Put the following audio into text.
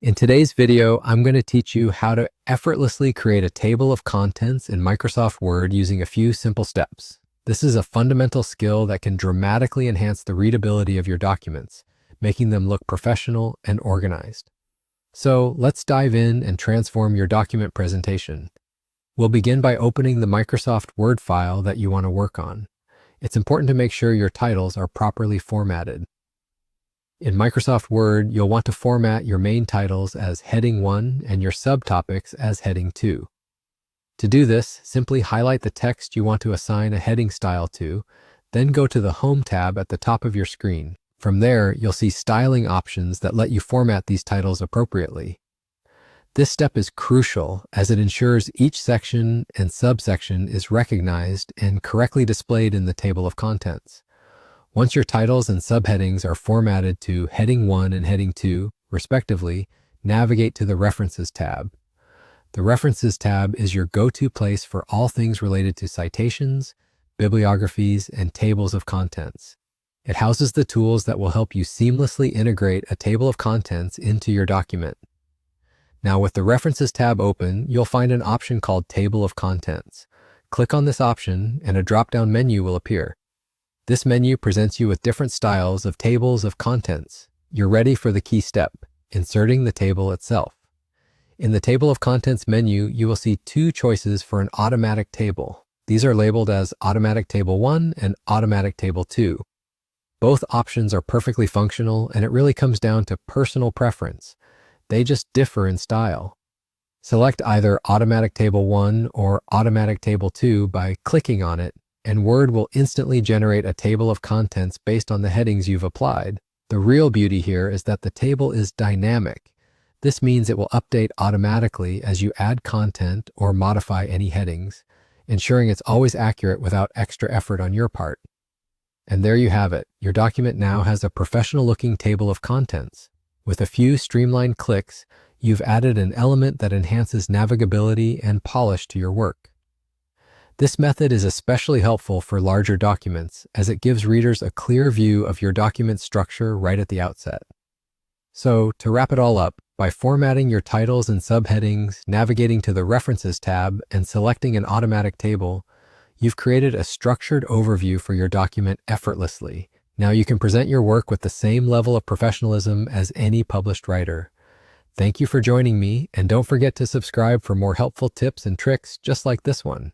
In today's video, I'm going to teach you how to effortlessly create a table of contents in Microsoft Word using a few simple steps. This is a fundamental skill that can dramatically enhance the readability of your documents, making them look professional and organized. So let's dive in and transform your document presentation. We'll begin by opening the Microsoft Word file that you want to work on. It's important to make sure your titles are properly formatted. In Microsoft Word, you'll want to format your main titles as Heading 1 and your subtopics as Heading 2. To do this, simply highlight the text you want to assign a heading style to, then go to the Home tab at the top of your screen. From there, you'll see styling options that let you format these titles appropriately. This step is crucial as it ensures each section and subsection is recognized and correctly displayed in the table of contents. Once your titles and subheadings are formatted to Heading 1 and Heading 2, respectively, navigate to the References tab. The References tab is your go-to place for all things related to citations, bibliographies, and tables of contents. It houses the tools that will help you seamlessly integrate a table of contents into your document. Now, with the References tab open, you'll find an option called Table of Contents. Click on this option, and a drop-down menu will appear. This menu presents you with different styles of tables of contents. You're ready for the key step, inserting the table itself. In the Table of Contents menu, you will see two choices for an automatic table. These are labeled as Automatic Table 1 and Automatic Table 2. Both options are perfectly functional, and it really comes down to personal preference. They just differ in style. Select either Automatic Table 1 or Automatic Table 2 by clicking on it, and Word will instantly generate a table of contents based on the headings you've applied. The real beauty here is that the table is dynamic. This means it will update automatically as you add content or modify any headings, ensuring it's always accurate without extra effort on your part. And there you have it. Your document now has a professional-looking table of contents. With a few streamlined clicks, you've added an element that enhances navigability and polish to your work. This method is especially helpful for larger documents as it gives readers a clear view of your document structure right at the outset. So, to wrap it all up, by formatting your titles and subheadings, navigating to the References tab, and selecting an automatic table, you've created a structured overview for your document effortlessly. Now you can present your work with the same level of professionalism as any published writer. Thank you for joining me, and don't forget to subscribe for more helpful tips and tricks just like this one.